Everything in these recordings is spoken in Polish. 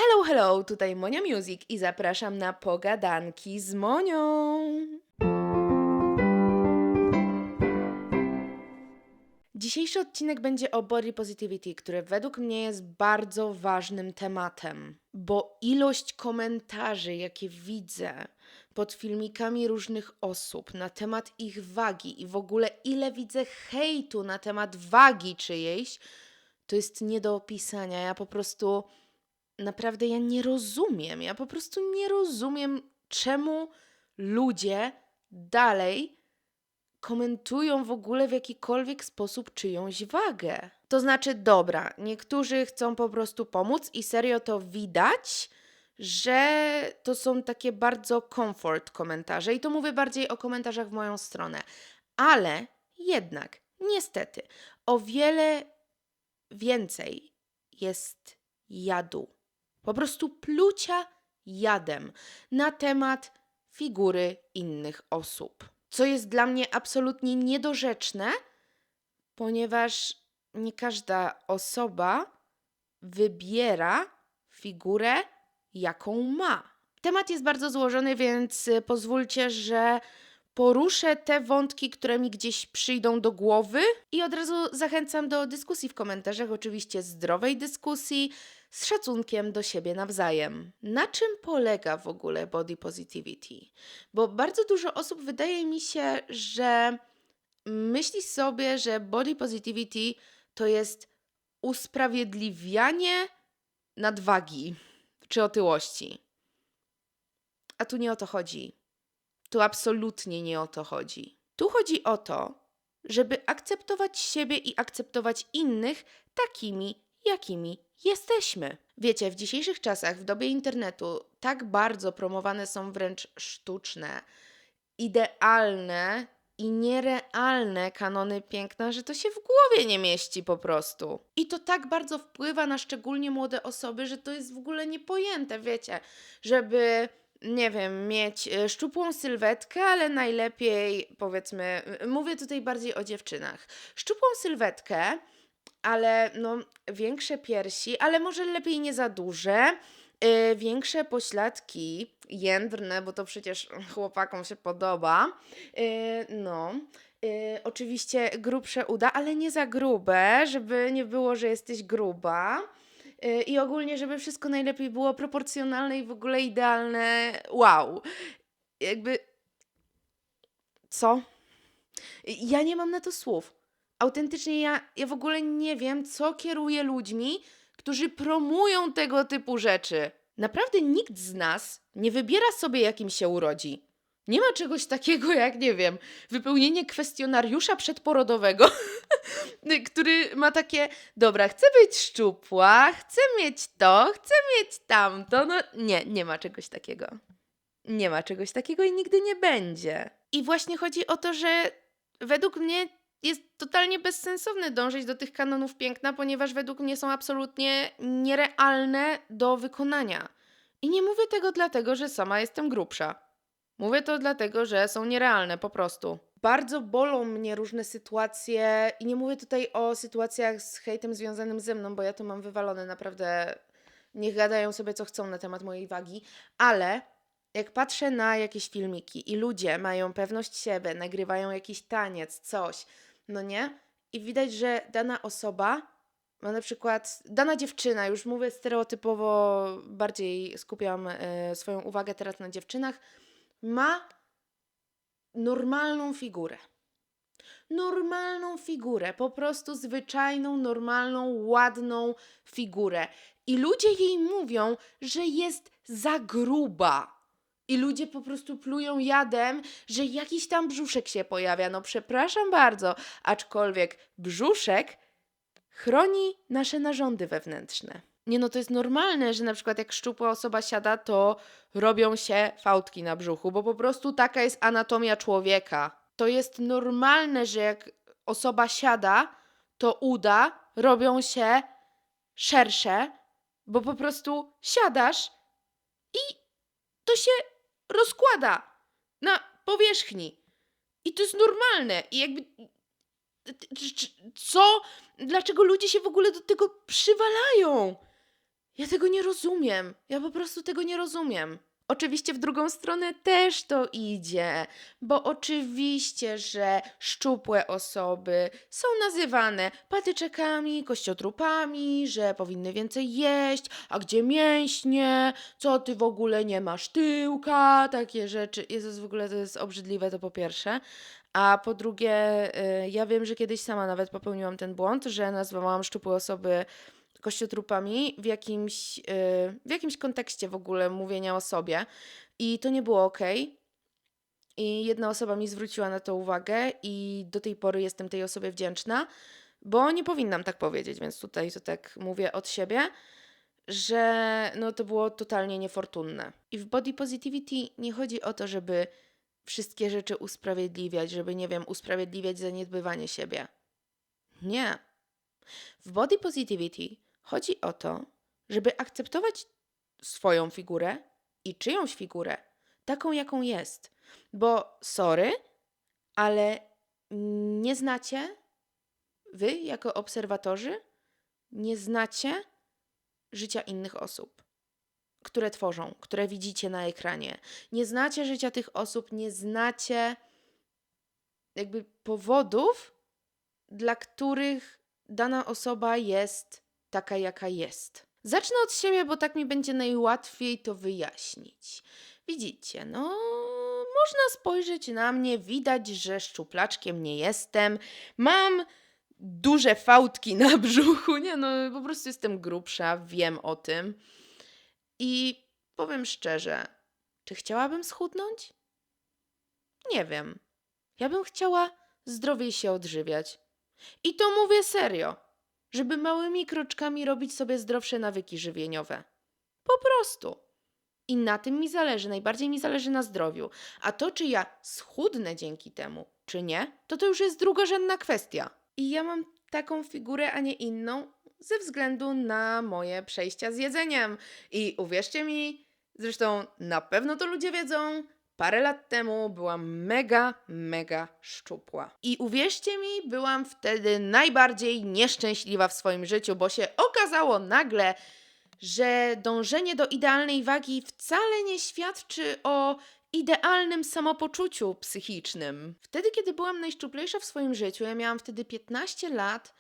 Hello, hello, tutaj Monia Music i zapraszam na pogadanki z Monią. Dzisiejszy odcinek będzie o body positivity, który według mnie jest bardzo ważnym tematem, bo ilość komentarzy, jakie widzę pod filmikami różnych osób na temat ich wagi i w ogóle ile widzę hejtu na temat wagi czyjejś, to jest nie do opisania. Naprawdę ja nie rozumiem. Ja po prostu nie rozumiem, czemu ludzie dalej komentują w ogóle w jakikolwiek sposób czyjąś wagę. To znaczy, dobra, niektórzy chcą po prostu pomóc i serio to widać, że to są takie bardzo comfort komentarze i to mówię bardziej o komentarzach w moją stronę. Ale jednak, niestety, o wiele więcej jest jadu. Po prostu plucia jadem na temat figury innych osób. Co jest dla mnie absolutnie niedorzeczne, ponieważ nie każda osoba wybiera figurę, jaką ma. Temat jest bardzo złożony, więc pozwólcie, że poruszę te wątki, które mi gdzieś przyjdą do głowy i od razu zachęcam do dyskusji w komentarzach, oczywiście zdrowej dyskusji, z szacunkiem do siebie nawzajem. Na czym polega w ogóle body positivity? Bo bardzo dużo osób wydaje mi się, że myśli sobie, że body positivity to jest usprawiedliwianie nadwagi czy otyłości. A tu nie o to chodzi. Tu absolutnie nie o to chodzi. Tu chodzi o to, żeby akceptować siebie i akceptować innych takimi, jakimi jesteśmy. Wiecie, w dzisiejszych czasach, w dobie internetu, tak bardzo promowane są wręcz sztuczne, idealne i nierealne kanony piękna, że to się w głowie nie mieści po prostu. I to tak bardzo wpływa na szczególnie młode osoby, że to jest w ogóle niepojęte, wiecie, żeby nie wiem, mieć szczupłą sylwetkę, ale najlepiej, powiedzmy, mówię tutaj bardziej o dziewczynach. Szczupłą sylwetkę, ale no większe piersi, ale może lepiej nie za duże, większe pośladki, jędrne, bo to przecież chłopakom się podoba. Oczywiście grubsze uda, ale nie za grube, żeby nie było, że jesteś gruba. I ogólnie, żeby wszystko najlepiej było proporcjonalne i w ogóle idealne. Wow. Jakby. Co? Ja nie mam na to słów. Autentycznie ja w ogóle nie wiem, co kieruje ludźmi, którzy promują tego typu rzeczy. Naprawdę nikt z nas nie wybiera sobie, jakim się urodzi. Nie ma czegoś takiego jak, nie wiem, wypełnienie kwestionariusza przedporodowego, który ma takie, dobra, chcę być szczupła, chcę mieć to, chcę mieć tamto. No nie ma czegoś takiego. Nie ma czegoś takiego i nigdy nie będzie. I właśnie chodzi o to, że według mnie jest totalnie bezsensowne dążyć do tych kanonów piękna, ponieważ według mnie są absolutnie nierealne do wykonania. I nie mówię tego dlatego, że sama jestem grubsza. Mówię to dlatego, że są nierealne po prostu. Bardzo bolą mnie różne sytuacje i nie mówię tutaj o sytuacjach z hejtem związanym ze mną, bo ja to mam wywalone naprawdę. Niech gadają sobie co chcą na temat mojej wagi, ale jak patrzę na jakieś filmiki i ludzie mają pewność siebie, nagrywają jakiś taniec, coś, no nie? I widać, że dana osoba ma na przykład, dana dziewczyna, już mówię stereotypowo, bardziej skupiam swoją uwagę teraz na dziewczynach, ma normalną figurę. Normalną figurę, po prostu zwyczajną, normalną, ładną figurę. I ludzie jej mówią, że jest za gruba. I ludzie po prostu plują jadem, że jakiś tam brzuszek się pojawia. No przepraszam bardzo, aczkolwiek brzuszek chroni nasze narządy wewnętrzne. Nie no, to jest normalne, że na przykład jak szczupła osoba siada, to robią się fałdki na brzuchu, bo po prostu taka jest anatomia człowieka. To jest normalne, że jak osoba siada, to uda robią się szersze, bo po prostu siadasz i to się rozkłada na powierzchni. I to jest normalne. I jakby co? Dlaczego ludzie się w ogóle do tego przywalają? Ja tego nie rozumiem. Ja po prostu tego nie rozumiem. Oczywiście w drugą stronę też to idzie, bo oczywiście, że szczupłe osoby są nazywane patyczekami, kościotrupami, że powinny więcej jeść, a gdzie mięśnie, co ty w ogóle nie masz tyłka, takie rzeczy. Jezus, w ogóle to jest obrzydliwe, to po pierwsze. A po drugie, ja wiem, że kiedyś sama nawet popełniłam ten błąd, że nazwałam szczupłe osoby kościotrupami w jakimś kontekście w ogóle mówienia o sobie i to nie było okej. I jedna osoba mi zwróciła na to uwagę i do tej pory jestem tej osobie wdzięczna, bo nie powinnam tak powiedzieć, więc tutaj to tak mówię od siebie, że no to było totalnie niefortunne. I w body positivity nie chodzi o to, żeby wszystkie rzeczy usprawiedliwiać, żeby, nie wiem, usprawiedliwiać zaniedbywanie siebie. Nie. W body positivity chodzi o to, żeby akceptować swoją figurę i czyjąś figurę, taką jaką jest. Bo sorry, ale nie znacie, wy jako obserwatorzy, nie znacie życia innych osób, które tworzą, które widzicie na ekranie. Nie znacie życia tych osób, nie znacie jakby powodów, dla których dana osoba jest taka, jaka jest. Zacznę od siebie, bo tak mi będzie najłatwiej to wyjaśnić. Widzicie, no można spojrzeć na mnie, widać, że szczuplaczkiem nie jestem. Mam duże fałdki na brzuchu, nie no, po prostu jestem grubsza, wiem o tym. I powiem szczerze, czy chciałabym schudnąć? Nie wiem. Ja bym chciała zdrowiej się odżywiać. I to mówię serio, żeby małymi kroczkami robić sobie zdrowsze nawyki żywieniowe. Po prostu. I na tym mi zależy, najbardziej mi zależy na zdrowiu. A to, czy ja schudnę dzięki temu, czy nie, to już jest drugorzędna kwestia. I ja mam taką figurę, a nie inną, ze względu na moje przejścia z jedzeniem. I uwierzcie mi, zresztą na pewno to ludzie wiedzą, parę lat temu byłam mega, mega szczupła. I uwierzcie mi, byłam wtedy najbardziej nieszczęśliwa w swoim życiu, bo się okazało nagle, że dążenie do idealnej wagi wcale nie świadczy o idealnym samopoczuciu psychicznym. Wtedy, kiedy byłam najszczuplejsza w swoim życiu, ja miałam wtedy 15 lat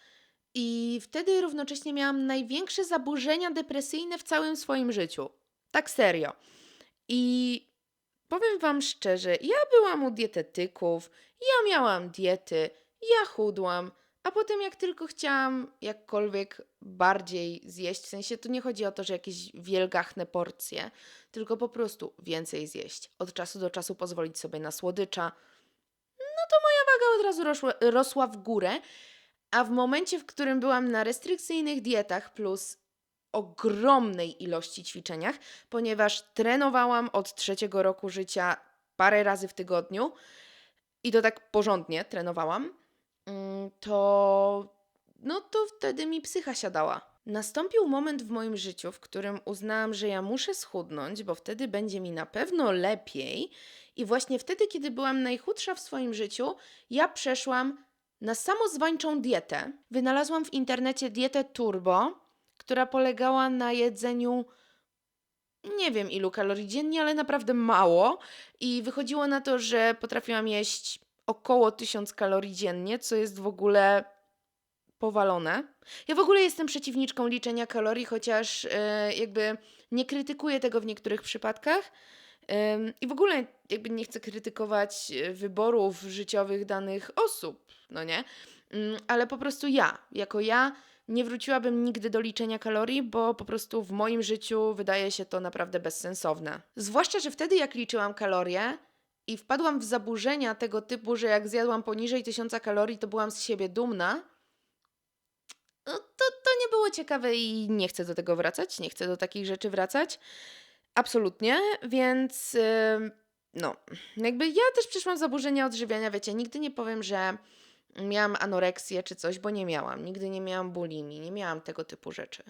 i wtedy równocześnie miałam największe zaburzenia depresyjne w całym swoim życiu. Tak serio. I powiem wam szczerze, ja byłam u dietetyków, ja miałam diety, ja chudłam, a potem jak tylko chciałam jakkolwiek bardziej zjeść, w sensie tu nie chodzi o to, że jakieś wielgachne porcje, tylko po prostu więcej zjeść, od czasu do czasu pozwolić sobie na słodycza, waga od razu rosła w górę, a w momencie, w którym byłam na restrykcyjnych dietach plus ogromnej ilości ćwiczeniach, ponieważ trenowałam od 3 roku życia parę razy w tygodniu i to tak porządnie trenowałam, to wtedy mi psycha siadała. Nastąpił moment w moim życiu, w którym uznałam, że ja muszę schudnąć, bo wtedy będzie mi na pewno lepiej. I właśnie wtedy, kiedy byłam najchudsza w swoim życiu, ja przeszłam na samozwańczą dietę. Wynalazłam w internecie dietę turbo, która polegała na jedzeniu nie wiem ilu kalorii dziennie, ale naprawdę mało. I wychodziło na to, że potrafiłam jeść około 1000 kalorii dziennie, co jest w ogóle powalone. Ja w ogóle jestem przeciwniczką liczenia kalorii, chociaż jakby nie krytykuję tego w niektórych przypadkach. I w ogóle jakby nie chcę krytykować wyborów życiowych danych osób, no nie? Ale po prostu ja nie wróciłabym nigdy do liczenia kalorii, bo po prostu w moim życiu wydaje się to naprawdę bezsensowne. Zwłaszcza, że wtedy jak liczyłam kalorie i wpadłam w zaburzenia tego typu, że jak zjadłam poniżej 1000 kalorii, to byłam z siebie dumna, no to nie było ciekawe i nie chcę do tego wracać, nie chcę do takich rzeczy wracać. Absolutnie, więc no, jakby ja też przeszłam zaburzenia odżywiania, wiecie, nigdy nie powiem, że miałam anoreksję czy coś, bo nie miałam. Nigdy nie miałam bulimii, nie miałam tego typu rzeczy,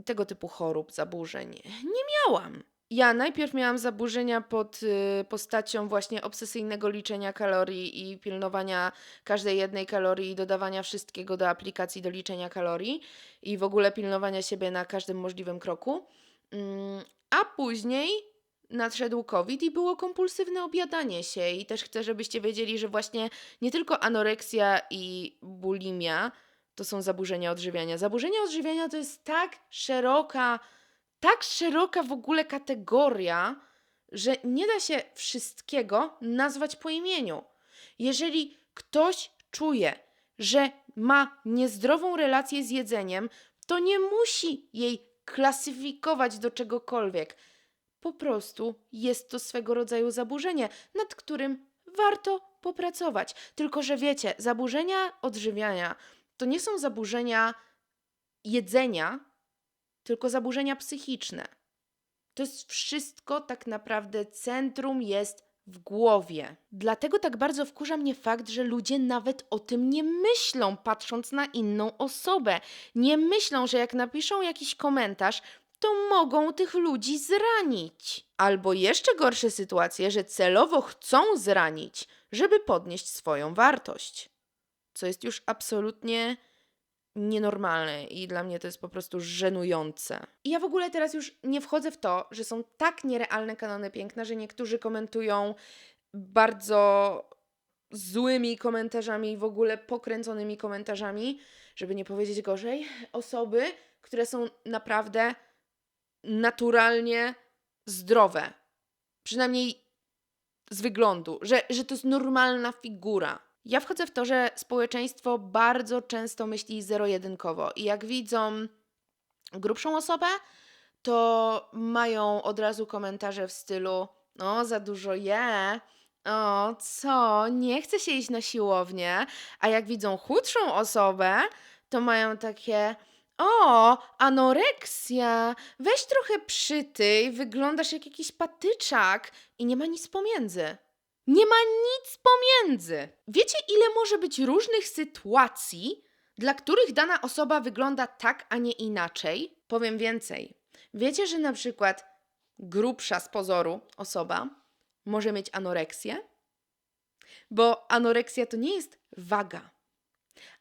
tego typu chorób, zaburzeń. Nie miałam. Ja najpierw miałam zaburzenia pod postacią właśnie obsesyjnego liczenia kalorii i pilnowania każdej jednej kalorii i dodawania wszystkiego do aplikacji do liczenia kalorii i w ogóle pilnowania siebie na każdym możliwym kroku. A później nadszedł COVID i było kompulsywne objadanie się i też chcę, żebyście wiedzieli, że właśnie nie tylko anoreksja i bulimia to są zaburzenia odżywiania. Zaburzenia odżywiania to jest tak szeroka w ogóle kategoria, że nie da się wszystkiego nazwać po imieniu. Jeżeli ktoś czuje, że ma niezdrową relację z jedzeniem, to nie musi jej klasyfikować do czegokolwiek. Po prostu jest to swego rodzaju zaburzenie, nad którym warto popracować. Tylko że wiecie, zaburzenia odżywiania to nie są zaburzenia jedzenia, tylko zaburzenia psychiczne. To jest wszystko tak naprawdę, centrum jest w głowie. Dlatego tak bardzo wkurza mnie fakt, że ludzie nawet o tym nie myślą, patrząc na inną osobę. Nie myślą, że jak napiszą jakiś komentarz, to mogą tych ludzi zranić. Albo jeszcze gorsze sytuacje, że celowo chcą zranić, żeby podnieść swoją wartość. Co jest już absolutnie nienormalne i dla mnie to jest po prostu żenujące. I ja w ogóle teraz już nie wchodzę w to, że są tak nierealne kanony piękna, że niektórzy komentują bardzo złymi komentarzami i w ogóle pokręconymi komentarzami, żeby nie powiedzieć gorzej, osoby, które są naprawdę naturalnie zdrowe. Przynajmniej z wyglądu, że to jest normalna figura. Ja wchodzę w to, że społeczeństwo bardzo często myśli zero-jedynkowo i jak widzą grubszą osobę, to mają od razu komentarze w stylu: o, za dużo je, o, co, nie chce się iść na siłownię, a jak widzą chudszą osobę, to mają takie: o, anoreksja, weź trochę przytyj, wyglądasz jak jakiś patyczak i nie ma nic pomiędzy. Nie ma nic pomiędzy. Wiecie, ile może być różnych sytuacji, dla których dana osoba wygląda tak, a nie inaczej? Powiem więcej. Wiecie, że na przykład grubsza z pozoru osoba może mieć anoreksję? Bo anoreksja to nie jest waga.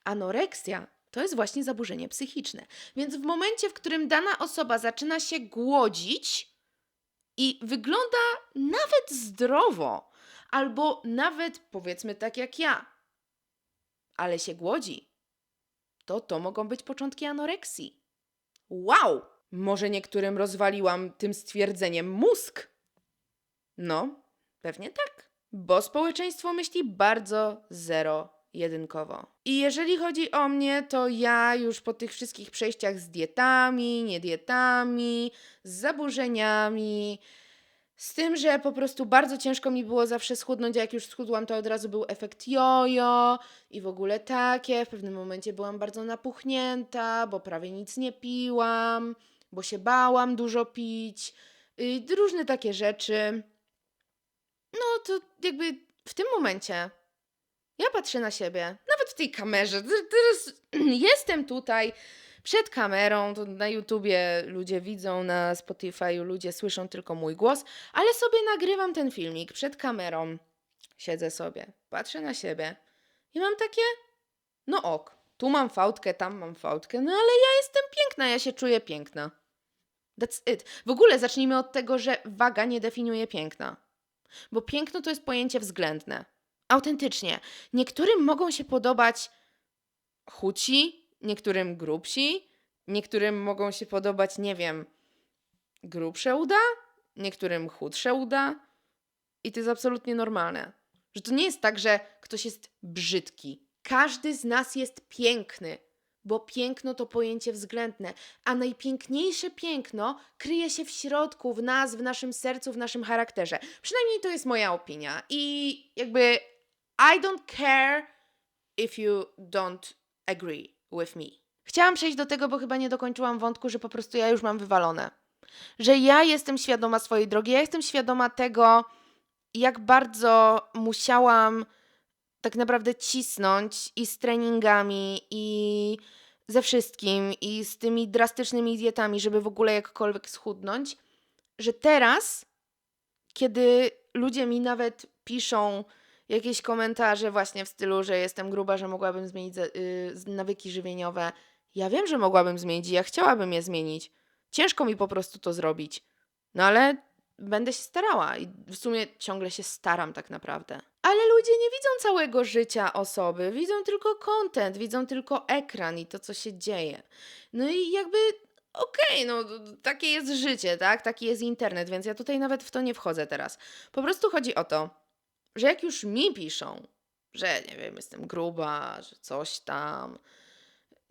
Anoreksja to jest właśnie zaburzenie psychiczne. Więc w momencie, w którym dana osoba zaczyna się głodzić i wygląda nawet zdrowo, albo nawet powiedzmy tak jak ja, ale się głodzi, to mogą być początki anoreksji. Wow! Może niektórym rozwaliłam tym stwierdzeniem mózg? No, pewnie tak. Bo społeczeństwo myśli bardzo zero-jedynkowo. I jeżeli chodzi o mnie, to ja już po tych wszystkich przejściach z dietami, niedietami, z zaburzeniami, z tym, że po prostu bardzo ciężko mi było zawsze schudnąć, a jak już schudłam, to od razu był efekt jojo i w ogóle takie. W pewnym momencie byłam bardzo napuchnięta, bo prawie nic nie piłam, bo się bałam dużo pić, różne takie rzeczy. No to jakby w tym momencie ja patrzę na siebie, nawet w tej kamerze. Teraz jestem tutaj przed kamerą, to na YouTubie ludzie widzą, na Spotify'u ludzie słyszą tylko mój głos, ale sobie nagrywam ten filmik przed kamerą. Siedzę sobie, patrzę na siebie i mam takie: no ok, tu mam fałdkę, tam mam fałdkę, no ale ja jestem piękna, ja się czuję piękna. That's it. W ogóle zacznijmy od tego, że waga nie definiuje piękna. Bo piękno to jest pojęcie względne. Autentycznie. Niektórym mogą się podobać chudsi, niektórym grubsi, niektórym mogą się podobać, nie wiem, grubsze uda, niektórym chudsze uda. I to jest absolutnie normalne. Że to nie jest tak, że ktoś jest brzydki. Każdy z nas jest piękny, bo piękno to pojęcie względne, a najpiękniejsze piękno kryje się w środku, w nas, w naszym sercu, w naszym charakterze. Przynajmniej to jest moja opinia. I jakby I don't care if you don't agree with me. Chciałam przejść do tego, bo chyba nie dokończyłam wątku, że po prostu ja już mam wywalone. Że ja jestem świadoma swojej drogi, ja jestem świadoma tego, jak bardzo musiałam tak naprawdę cisnąć i z treningami, i ze wszystkim, i z tymi drastycznymi dietami, żeby w ogóle jakkolwiek schudnąć. że teraz, kiedy ludzie mi nawet piszą jakieś komentarze właśnie w stylu, że jestem gruba, że mogłabym zmienić nawyki żywieniowe, ja wiem, że mogłabym zmienić i ja chciałabym je zmienić. Ciężko mi po prostu to zrobić. No ale będę się starała i w sumie ciągle się staram tak naprawdę. Ale ludzie nie widzą całego życia osoby, widzą tylko content, widzą tylko ekran i to, co się dzieje. No i jakby okej, no takie jest życie, tak? Taki jest internet, więc ja tutaj nawet w to nie wchodzę teraz. Po prostu chodzi o to, że jak już mi piszą, że nie wiem, jestem gruba, że coś tam,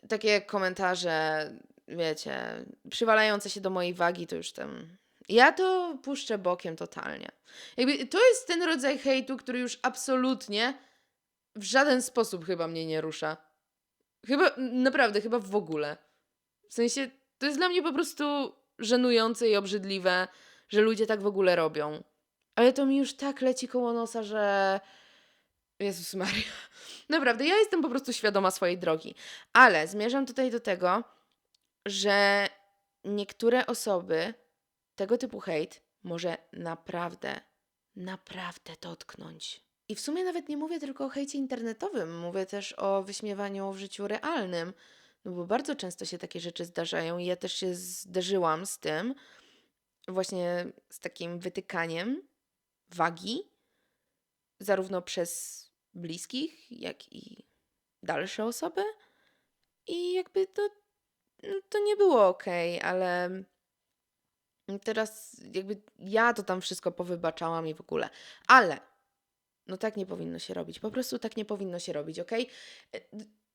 takie komentarze, wiecie, przywalające się do mojej wagi, to już tam. Ja to puszczę bokiem totalnie. Jakby to jest ten rodzaj hejtu, który już absolutnie w żaden sposób chyba mnie nie rusza. Chyba, naprawdę, chyba w ogóle. W sensie, to jest dla mnie po prostu żenujące i obrzydliwe, że ludzie tak w ogóle robią. Ale to mi już tak leci koło nosa, że... Jezus Maria. Naprawdę, ja jestem po prostu świadoma swojej drogi. Ale zmierzam tutaj do tego, że niektóre osoby tego typu hejt może naprawdę, naprawdę dotknąć. I w sumie nawet nie mówię tylko o hejcie internetowym, mówię też o wyśmiewaniu w życiu realnym, no bo bardzo często się takie rzeczy zdarzają i ja też się zderzyłam z tym, właśnie z takim wytykaniem wagi, zarówno przez bliskich, jak i dalsze osoby. I jakby to nie było okej, ale teraz jakby ja to tam wszystko powybaczałam i w ogóle. Ale no tak nie powinno się robić. Po prostu tak nie powinno się robić, okej?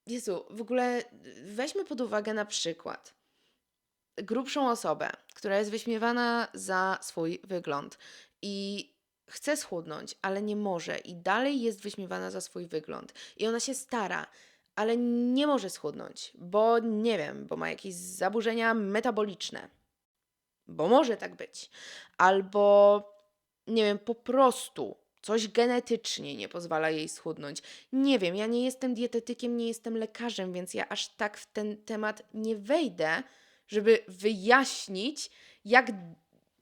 Jezu, w ogóle weźmy pod uwagę na przykład grubszą osobę, która jest wyśmiewana za swój wygląd i chce schudnąć, ale nie może i dalej jest wyśmiewana za swój wygląd i ona się stara, ale nie może schudnąć, bo nie wiem, bo ma jakieś zaburzenia metaboliczne, bo może tak być, albo nie wiem, po prostu coś genetycznie nie pozwala jej schudnąć. Nie wiem, ja nie jestem dietetykiem, nie jestem lekarzem, więc ja aż tak w ten temat nie wejdę, żeby wyjaśnić, jak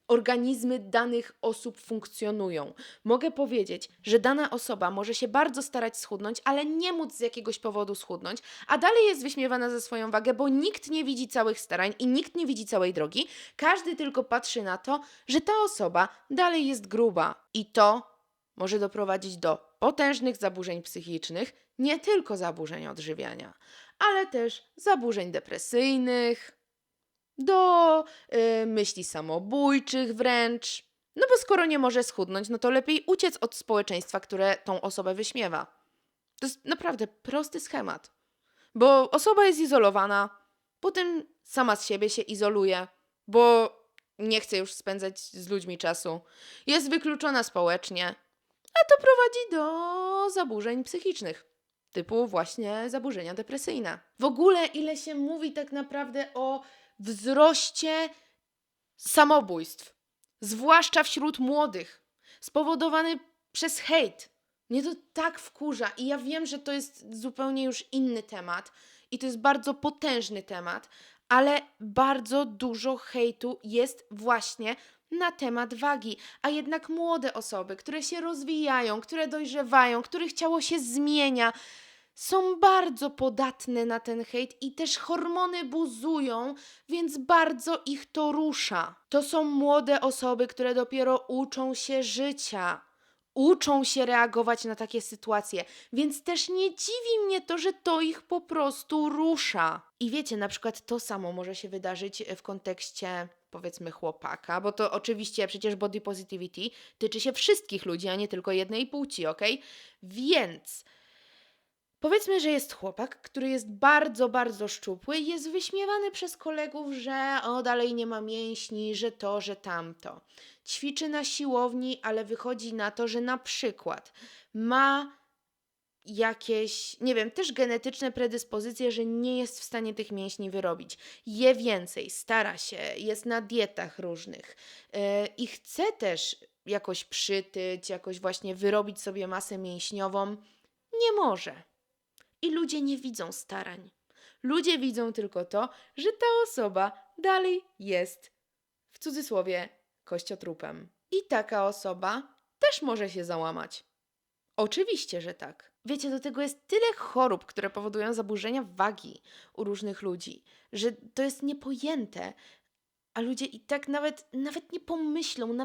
organizmy danych osób funkcjonują. Mogę powiedzieć, że dana osoba może się bardzo starać schudnąć, ale nie móc z jakiegoś powodu schudnąć, a dalej jest wyśmiewana za swoją wagę, bo nikt nie widzi całych starań i nikt nie widzi całej drogi. Każdy tylko patrzy na to, że ta osoba dalej jest gruba. I to może doprowadzić do potężnych zaburzeń psychicznych, nie tylko zaburzeń odżywiania, ale też zaburzeń depresyjnych, do myśli samobójczych wręcz. No bo skoro nie może schudnąć, no to lepiej uciec od społeczeństwa, które tą osobę wyśmiewa. To jest naprawdę prosty schemat. Bo osoba jest izolowana, potem sama z siebie się izoluje, bo nie chce już spędzać z ludźmi czasu. Jest wykluczona społecznie, a to prowadzi do zaburzeń psychicznych. Typu właśnie zaburzenia depresyjne. W ogóle ile się mówi tak naprawdę o wzroście samobójstw, zwłaszcza wśród młodych, spowodowany przez hejt. Mnie to tak wkurza i ja wiem, że to jest zupełnie już inny temat i to jest bardzo potężny temat, ale bardzo dużo hejtu jest właśnie na temat wagi, a jednak młode osoby, które się rozwijają, które dojrzewają, których ciało się zmienia, są bardzo podatne na ten hejt i też hormony buzują, więc bardzo ich to rusza. To są młode osoby, które dopiero uczą się życia. Uczą się reagować na takie sytuacje, więc też nie dziwi mnie to, że to ich po prostu rusza. I wiecie, na przykład to samo może się wydarzyć w kontekście powiedzmy chłopaka, bo to oczywiście przecież body positivity tyczy się wszystkich ludzi, a nie tylko jednej płci, okej? Więc powiedzmy, że jest chłopak, który jest bardzo, bardzo szczupły i jest wyśmiewany przez kolegów, że dalej nie ma mięśni, że to, że tamto. Ćwiczy na siłowni, ale wychodzi na to, że na przykład ma jakieś, nie wiem, też genetyczne predyspozycje, że nie jest w stanie tych mięśni wyrobić. Je więcej, stara się, jest na dietach różnych i chce też jakoś przytyć, jakoś właśnie wyrobić sobie masę mięśniową. Nie może. I ludzie nie widzą starań. Ludzie widzą tylko to, że ta osoba dalej jest, w cudzysłowie, kościotrupem. I taka osoba też może się załamać. Oczywiście, że tak. Wiecie, do tego jest tyle chorób, które powodują zaburzenia wagi u różnych ludzi, że to jest niepojęte. A ludzie i tak nawet nie pomyślą,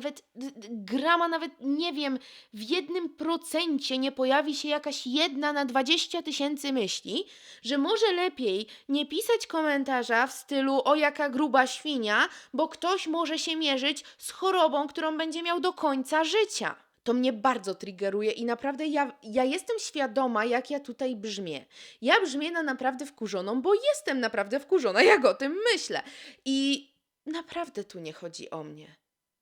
grama, nawet nie wiem, w 1% nie pojawi się jakaś 1 na 20 000 myśli, że może lepiej nie pisać komentarza w stylu o jaka gruba świnia, bo ktoś może się mierzyć z chorobą, którą będzie miał do końca życia. To mnie bardzo triggeruje i naprawdę ja jestem świadoma, jak ja tutaj brzmię. Ja brzmię na naprawdę wkurzoną, bo jestem naprawdę wkurzona, jak o tym myślę. I naprawdę tu nie chodzi o mnie.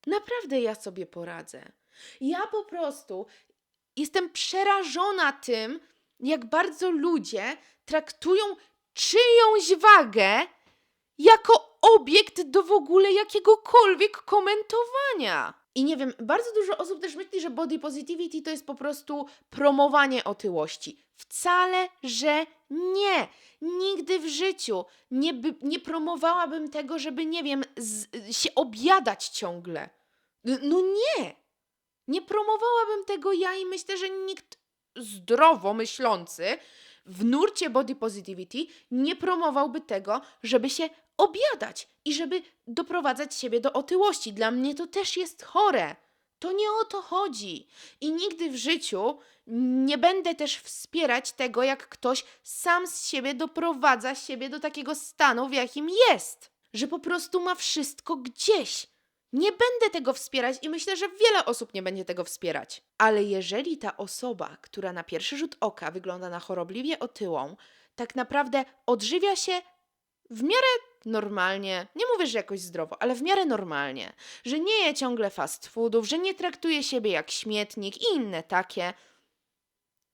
Naprawdę ja sobie poradzę. Ja po prostu jestem przerażona tym, jak bardzo ludzie traktują czyjąś wagę jako obiekt do w ogóle jakiegokolwiek komentowania. I nie wiem, bardzo dużo osób też myśli, że body positivity to jest po prostu promowanie otyłości. Wcale, że nie. Nigdy w życiu nie promowałabym tego, żeby, nie wiem, się objadać ciągle. No nie. Nie promowałabym tego ja i myślę, że nikt zdrowo myślący w nurcie body positivity nie promowałby tego, żeby się objadać i żeby doprowadzać siebie do otyłości. Dla mnie to też jest chore. To nie o to chodzi. I nigdy w życiu nie będę też wspierać tego, jak ktoś sam z siebie doprowadza siebie do takiego stanu, w jakim jest. Że po prostu ma wszystko gdzieś. Nie będę tego wspierać i myślę, że wiele osób nie będzie tego wspierać. Ale jeżeli ta osoba, która na pierwszy rzut oka wygląda na chorobliwie otyłą, tak naprawdę odżywia się w miarę normalnie, nie mówię, że jakoś zdrowo, ale w miarę normalnie, że nie je ciągle fast foodów, że nie traktuje siebie jak śmietnik i inne takie,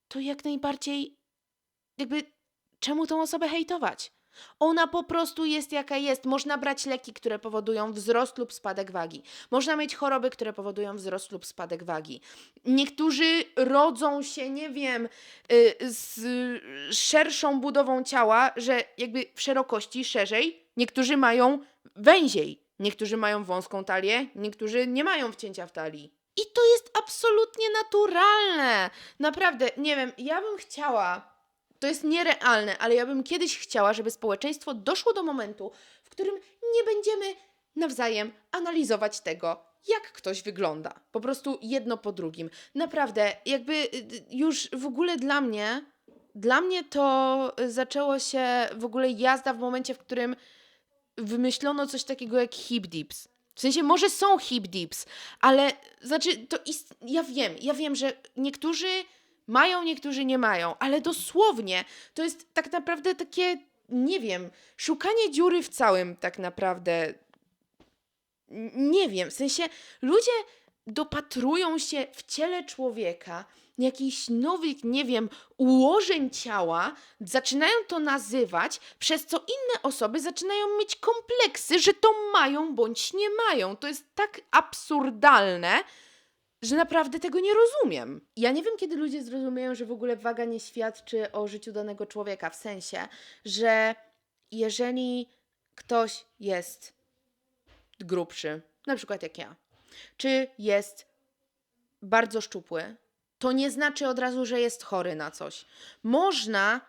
to jak najbardziej czemu tą osobę hejtować? Ona po prostu jest jaka jest. Można brać leki, które powodują wzrost lub spadek wagi. Można mieć choroby, które powodują wzrost lub spadek wagi. Niektórzy rodzą się, nie wiem, z szerszą budową ciała, że w szerokości szerzej. Niektórzy mają węziej. Niektórzy mają wąską talię, niektórzy nie mają wcięcia w talii. I to jest absolutnie naturalne. Naprawdę, nie wiem, ja bym chciała, to jest nierealne, ale ja bym kiedyś chciała, żeby społeczeństwo doszło do momentu, w którym nie będziemy nawzajem analizować tego, jak ktoś wygląda. Po prostu jedno po drugim. Naprawdę, już w ogóle dla mnie to zaczęło się w ogóle jazda w momencie, w którym wymyślono coś takiego jak hip dips. W sensie może są hip dips, ale ja wiem, że niektórzy mają, niektórzy nie mają, ale dosłownie to jest tak naprawdę takie, nie wiem, szukanie dziury w całym tak naprawdę. Nie wiem, w sensie ludzie dopatrują się w ciele człowieka jakichś nowych, nie wiem, ułożeń ciała, zaczynają to nazywać, przez co inne osoby zaczynają mieć kompleksy, że to mają bądź nie mają. To jest tak absurdalne, że naprawdę tego nie rozumiem. Ja nie wiem, kiedy ludzie zrozumieją, że w ogóle waga nie świadczy o życiu danego człowieka, w sensie, że jeżeli ktoś jest grubszy, na przykład jak ja, czy jest bardzo szczupły, to nie znaczy od razu, że jest chory na coś. Można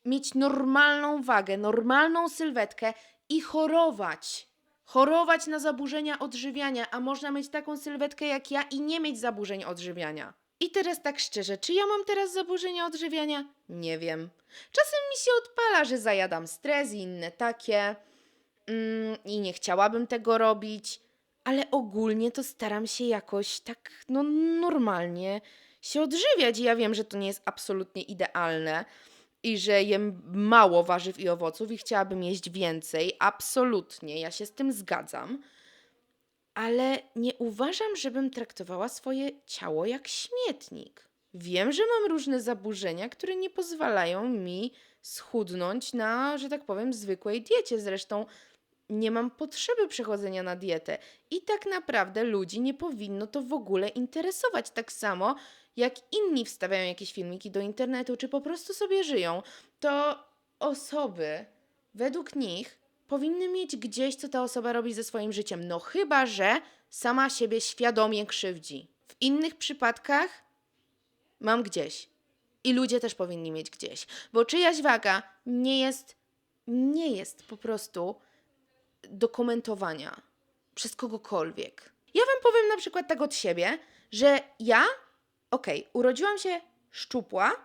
mieć normalną wagę, normalną sylwetkę i chorować. Chorować na zaburzenia odżywiania, a można mieć taką sylwetkę jak ja i nie mieć zaburzeń odżywiania. I teraz tak szczerze, czy ja mam teraz zaburzenia odżywiania? Nie wiem. Czasem mi się odpala, że zajadam stres i inne takie. I nie chciałabym tego robić, ale ogólnie to staram się jakoś tak, normalnie się odżywiać. I ja wiem, że to nie jest absolutnie idealne i że jem mało warzyw i owoców i chciałabym jeść więcej. Absolutnie, ja się z tym zgadzam. Ale nie uważam, żebym traktowała swoje ciało jak śmietnik. Wiem, że mam różne zaburzenia, które nie pozwalają mi schudnąć na, że tak powiem, zwykłej diecie. Zresztą nie mam potrzeby przechodzenia na dietę. I tak naprawdę ludzi nie powinno to w ogóle interesować. Tak samo jak inni wstawiają jakieś filmiki do internetu, czy po prostu sobie żyją, to osoby, według nich, powinny mieć gdzieś, co ta osoba robi ze swoim życiem. No chyba, że sama siebie świadomie krzywdzi. W innych przypadkach mam gdzieś. I ludzie też powinni mieć gdzieś. Bo czyjaś waga nie jest po prostu do komentowania przez kogokolwiek. Ja wam powiem na przykład tak od siebie, że ja, urodziłam się szczupła,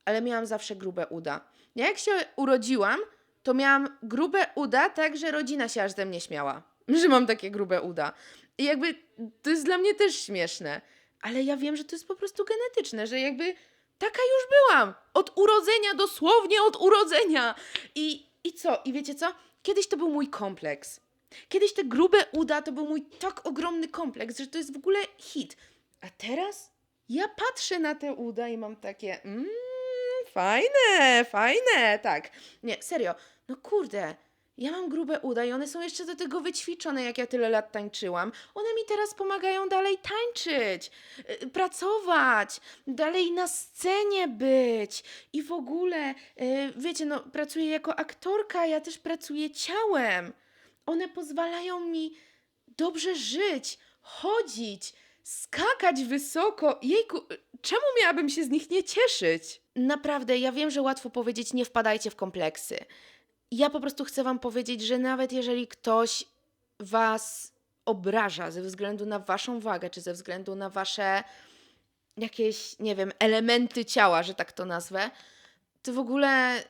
ale miałam zawsze grube uda. Ja jak się urodziłam, to miałam grube uda, tak że rodzina się aż ze mnie śmiała, że mam takie grube uda. I jakby to jest dla mnie też śmieszne, ale ja wiem, że to jest po prostu genetyczne, że jakby taka już byłam. Od urodzenia, dosłownie od urodzenia. I co? I wiecie co? Kiedyś to był mój kompleks. Kiedyś te grube uda to był mój tak ogromny kompleks, że to jest w ogóle hit. A teraz ja patrzę na te uda i mam takie, fajne, tak. Nie, serio, no kurde, ja mam grube uda i one są jeszcze do tego wyćwiczone, jak ja tyle lat tańczyłam. One mi teraz pomagają dalej tańczyć, pracować, dalej na scenie być i w ogóle, wiecie, no pracuję jako aktorka, ja też pracuję ciałem. One pozwalają mi dobrze żyć, chodzić, skakać wysoko. Jejku, czemu miałabym się z nich nie cieszyć? Naprawdę, ja wiem, że łatwo powiedzieć, nie wpadajcie w kompleksy. Ja po prostu chcę wam powiedzieć, że nawet jeżeli ktoś was obraża ze względu na waszą wagę, czy ze względu na wasze jakieś, nie wiem, elementy ciała, że tak to nazwę, to w ogóle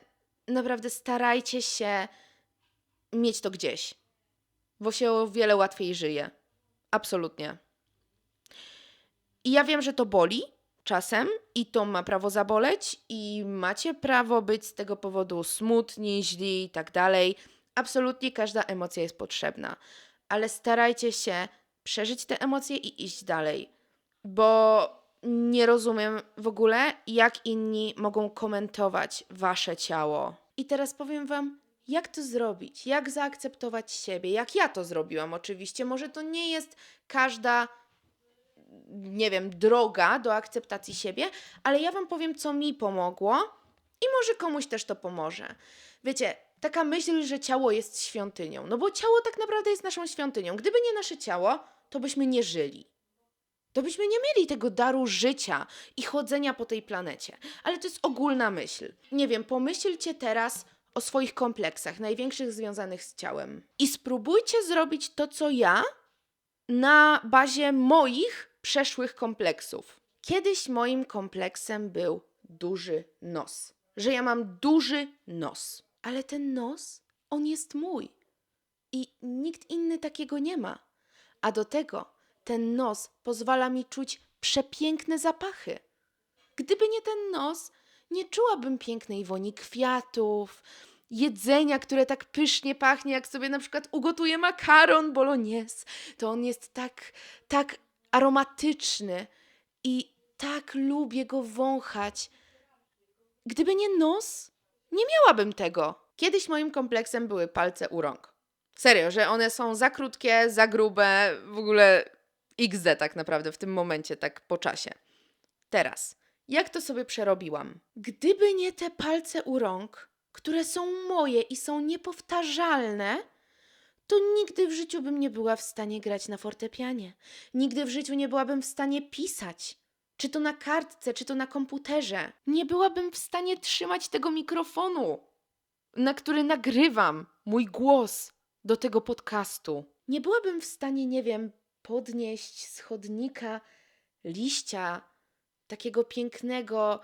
naprawdę starajcie się mieć to gdzieś, bo się o wiele łatwiej żyje. Absolutnie. I ja wiem, że to boli czasem i to ma prawo zaboleć i macie prawo być z tego powodu smutni, źli i tak dalej. Absolutnie każda emocja jest potrzebna, ale starajcie się przeżyć te emocje i iść dalej, bo nie rozumiem w ogóle, jak inni mogą komentować wasze ciało. I teraz powiem wam, jak to zrobić, jak zaakceptować siebie, jak ja to zrobiłam oczywiście. Może to nie jest każda, nie wiem, droga do akceptacji siebie, ale ja wam powiem, co mi pomogło i może komuś też to pomoże. Wiecie, taka myśl, że ciało jest świątynią, no bo ciało tak naprawdę jest naszą świątynią. Gdyby nie nasze ciało, to byśmy nie żyli. To byśmy nie mieli tego daru życia i chodzenia po tej planecie. Ale to jest ogólna myśl. Nie wiem, pomyślcie teraz o swoich kompleksach, największych związanych z ciałem. I spróbujcie zrobić to, co ja, na bazie moich przeszłych kompleksów. Kiedyś moim kompleksem był duży nos. Że ja mam duży nos. Ale ten nos, on jest mój. I nikt inny takiego nie ma. A do tego ten nos pozwala mi czuć przepiękne zapachy. Gdyby nie ten nos, nie czułabym pięknej woni kwiatów, jedzenia, które tak pysznie pachnie, jak sobie na przykład ugotuję makaron bolognese. To on jest tak aromatyczny i tak lubię go wąchać. Gdyby nie nos, nie miałabym tego. Kiedyś moim kompleksem były palce u rąk. Serio, że one są za krótkie, za grube, w ogóle XD tak naprawdę w tym momencie, tak po czasie. Teraz, jak to sobie przerobiłam? Gdyby nie te palce u rąk, które są moje i są niepowtarzalne, to nigdy w życiu bym nie była w stanie grać na fortepianie. Nigdy w życiu nie byłabym w stanie pisać. Czy to na kartce, czy to na komputerze. Nie byłabym w stanie trzymać tego mikrofonu, na który nagrywam mój głos do tego podcastu. Nie byłabym w stanie, nie wiem, podnieść z chodnika liścia takiego pięknego,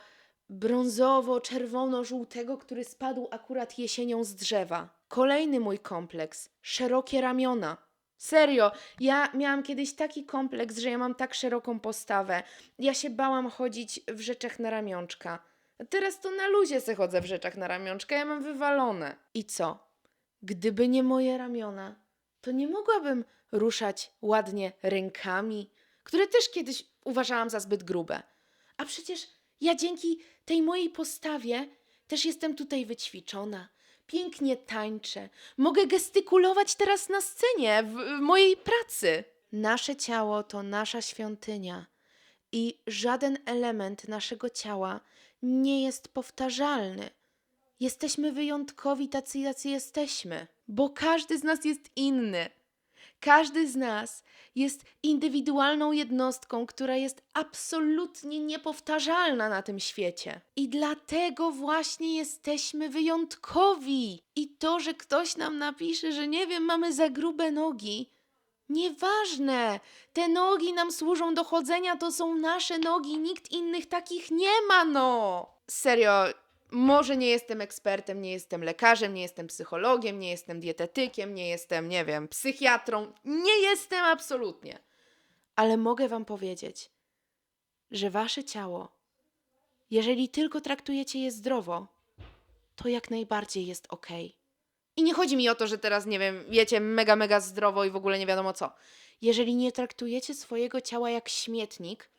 brązowo-czerwono-żółtego, który spadł akurat jesienią z drzewa. Kolejny mój kompleks. Szerokie ramiona. Serio, ja miałam kiedyś taki kompleks, że ja mam tak szeroką postawę. Ja się bałam chodzić w rzeczach na ramionczka. A teraz to na luzie se chodzę w rzeczach na ramionczka, ja mam wywalone. I co? Gdyby nie moje ramiona, to nie mogłabym ruszać ładnie rękami, które też kiedyś uważałam za zbyt grube. A przecież ja dzięki tej mojej postawie też jestem tutaj wyćwiczona. Pięknie tańczę. Mogę gestykulować teraz na scenie, w mojej pracy. Nasze ciało to nasza świątynia i żaden element naszego ciała nie jest powtarzalny. Jesteśmy wyjątkowi tacy, jacy jesteśmy, bo każdy z nas jest inny. Każdy z nas jest indywidualną jednostką, która jest absolutnie niepowtarzalna na tym świecie. I dlatego właśnie jesteśmy wyjątkowi. I to, że ktoś nam napisze, że nie wiem, mamy za grube nogi, nieważne. Te nogi nam służą do chodzenia, to są nasze nogi, nikt innych takich nie ma, no. Serio, może nie jestem ekspertem, nie jestem lekarzem, nie jestem psychologiem, nie jestem dietetykiem, nie jestem, nie wiem, psychiatrą. Nie jestem absolutnie. Ale mogę wam powiedzieć, że wasze ciało, jeżeli tylko traktujecie je zdrowo, to jak najbardziej jest okej. I nie chodzi mi o to, że teraz, nie wiem, jecie mega zdrowo i w ogóle nie wiadomo co. Jeżeli nie traktujecie swojego ciała jak śmietnik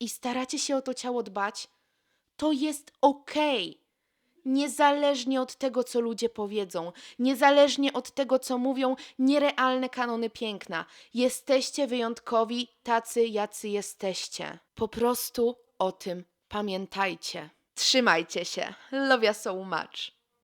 i staracie się o to ciało dbać, to jest okej. Niezależnie od tego, co ludzie powiedzą, niezależnie od tego, co mówią nierealne kanony piękna. Jesteście wyjątkowi tacy, jacy jesteście. Po prostu o tym pamiętajcie. Trzymajcie się. Love you so much.